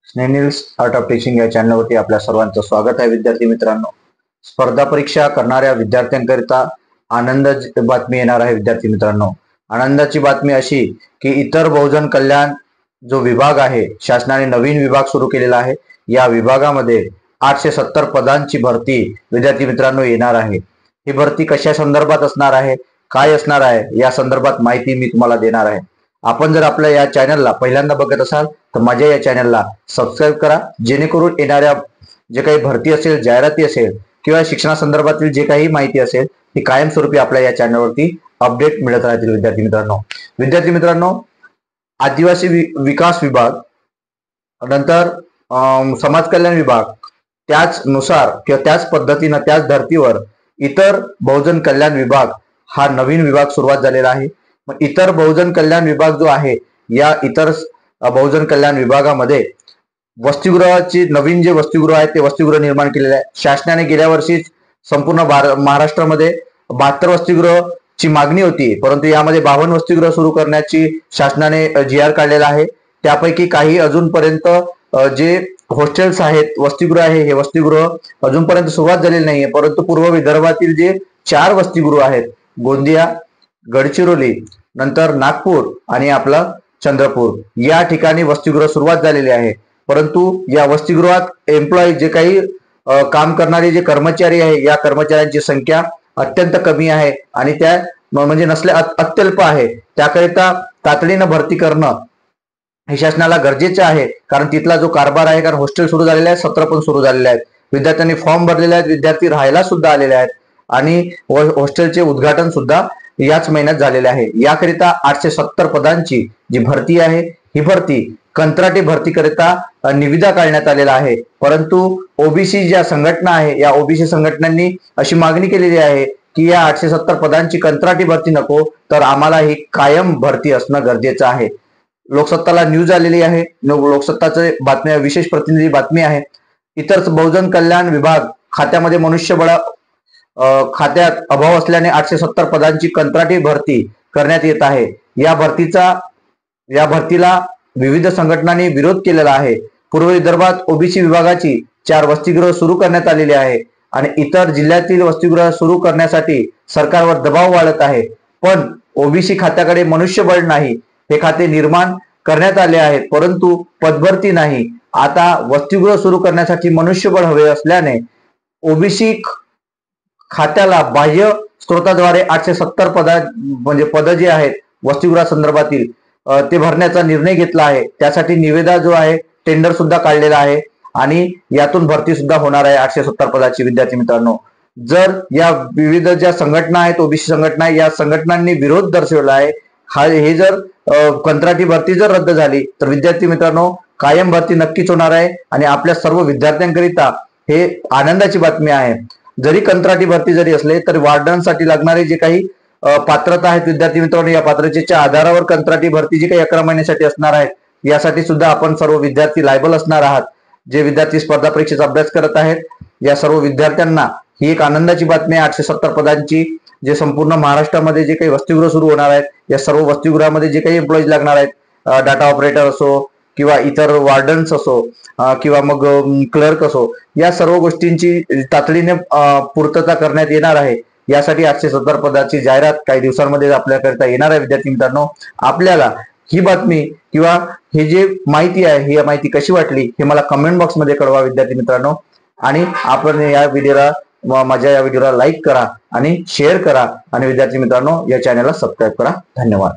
स्नेनिल्स art of teaching या चॅनलवरती आपल्या सर्वांचं स्वागत आहे. विद्यार्थी मित्रांनो, स्पर्धा परीक्षा करणाऱ्या विद्यार्थ्यांकरिता आनंद बातमी येणार आहे. विद्यार्थी मित्रांनो, आनंदाची बातमी अशी की इतर बहुजन कल्याण जो विभाग आहे, शासनाने नवीन विभाग सुरू केलेला आहे. या विभागामध्ये 870 पदांची भरती विद्यार्थी मित्रांनो येणार आहे. ही भरती कशा संदर्भात असणार आहे, काय असणार आहे, या संदर्भात माहिती मी तुम्हाला देणार आहे. आपण जर आपल्या या चॅनलला पहिल्यांदा बघत असाल तर माझ्या या चॅनलला सबस्क्राईब करा, जेणेकरून येणाऱ्या जे काही भरती असेल, जाहिराती असेल किंवा शिक्षणासंदर्भातील जे काही माहिती असेल ती कायमस्वरूपी आपल्या या चॅनलवरती अपडेट मिळत राहतील. विद्यार्थी मित्रांनो, आदिवासी विकास विभाग, नंतर समाज कल्याण विभाग, त्याच नुसार किंवा त्याच पद्धतीनं त्याच धर्तीवर इतर बहुजन कल्याण विभाग हा नवीन विभाग सुरुवात झालेला आहे. मग इतर बहुजन कल्याण विभाग जो आहे, या इतर बहुजन कल्याण विभागामध्ये वसतिगृहाची नवीन जे वसतिगृह आहे ते वसतिगृह निर्माण केलेले आहे. शासनाने गेल्या वर्षी संपूर्ण महाराष्ट्रामध्ये 72 वसतिगृहची मागणी होती, परंतु यामध्ये 52 वसतिगृह सुरू करण्याची शासनाने GR काढलेला आहे. त्यापैकी काही अजूनपर्यंत जे हॉस्टेल्स आहेत, वसतिगृह आहे, हे वसतिगृह अजूनपर्यंत सुरुवात झालेली नाहीये. परंतु पूर्व विदर्भातील जे 4 वसतिगृह आहेत, गोंदिया, गडचिरोली, नंतर नागपूर आणि आपलं चंद्रपूर, या ठिकाणी वसतिगृह सुरुवात झालेली आहे. परंतु या वसतिगृहात एम्प्लॉई जे काही काम करणारे जे कर्मचारी आहे, या कर्मचाऱ्यांची संख्या अत्यंत कमी आहे आणि त्या म्हणजे नसल्या अत्यल्प आहे. त्याकरिता तातडीनं भरती करणं हे शासनाला गरजेचे आहे, कारण तिथला जो कारभार आहे, कारण हॉस्टेल सुरू झालेले आहेत, सत्र पण सुरू झालेले आहेत, विद्यार्थ्यांनी फॉर्म भरलेले आहेत, विद्यार्थी राहायला सुद्धा आलेले आहेत आणि हॉस्टेलचे उद्घाटन सुद्धा याच महिन्यात झालेले आहे. याकरिता 870 पदांची जी भरती आहे, ही भरती कंत्राटी भरती करिता निविदा काढण्यात आलेला आहे. परंतु ओबीसी ज्या संघटना आहे, या ओबीसी संघटनांनी अशी मागणी केलेली आहे की या 870 पदांची कंत्राटी भरती नको, तर आम्हाला ही कायम भरती असणं गरजेचं आहे. लोकसत्ताला न्यूज आलेली आहे, लोकसत्ताचे बातमी विशेष प्रतिनिधी बातमी आहे. इतर बहुजन कल्याण विभाग खात्यामध्ये मनुष्यबळ खात्यात अभाव असल्याने 870 पदांची कंत्राटी भरती करण्यात येत आहे. या भरतीला विविध संघटनांनी विरोध केलेला आहे. पूर्व विदर्भात ओबीसी विभागाची 4 वसतिगृह सुरू करण्यात आलेली आहे आणि इतर जिल्ह्यातील वसतिगृह सुरू करण्यासाठी सरकारवर दबाव वाढत आहे. पण ओबीसी खात्याकडे मनुष्यबळ नाही, हे खाते निर्माण करण्यात आले आहेत, परंतु पदभरती नाही. आता वसतिगृह सुरू करण्यासाठी मनुष्यबळ हवे असल्याने ओबीसी खात्याला बाह्य स्रोताद्वारे 870 पद जे आहेत वसतिगृहा संदर्भातील ते भरण्याचा निर्णय घेतला आहे. त्यासाठी निविदा जो आहे, टेंडर सुद्धा काढलेला आहे आणि यातून भरती सुद्धा होणार आहे 870 पदाची. विद्यार्थी मित्रांनो, जर या विविध ज्या संघटना आहेत, ओबीसी संघटना, या संघटनांनी विरोध दर्शवला आहे, हे जर कंत्राटी भरती जर रद्द झाली तर विद्यार्थी मित्रांनो, कायम भरती नक्कीच होणार आहे आणि आपल्या सर्व विद्यार्थ्यांकरिता हे आनंदाची बातमी आहे. जरी कंत्राटी भरती जरी असले तरी वार्डनसाठी लागणारे जे काही पात्रता आहेत विद्यार्थी मित्रांनो, या पात्रतेच्या आधारावर कंत्राटी भरती जी काही 11 महिन्यासाठी असणार आहे, यासाठी सुद्धा आपण सर्व विद्यार्थी लायबल असणार आहात. जे विद्यार्थी स्पर्धा परीक्षेचा अभ्यास करत आहेत, या सर्व विद्यार्थ्यांना ही एक आनंदाची बातमी आहे. 870 पदांची जे संपूर्ण महाराष्ट्रामध्ये जे काही वसतिगृह सुरू होणार आहेत, या सर्व वसतिगृहामध्ये जे काही एम्प्लॉईज लागणार आहेत, डाटा ऑपरेटर असो किंवा इतर वार्डन्स असो किंवा मग क्लर्क असो, या सर्व गोष्टींची तातडीने पूर्तता करण्यात येणार आहे. यासाठी 870 पदाची जाहिरात काही दिवसांमध्ये आपल्याकरिता येणार आहे. विद्यार्थी मित्रांनो, आपल्याला ही बातमी किंवा हे जे माहिती आहे, ही माहिती कशी वाटली हे मला कमेंट बॉक्समध्ये कळवा विद्यार्थी मित्रांनो. आणि आपण माझ्या या व्हिडिओला लाईक करा आणि शेअर करा आणि विद्यार्थी मित्रांनो, या चॅनलला सबस्क्राईब करा. धन्यवाद.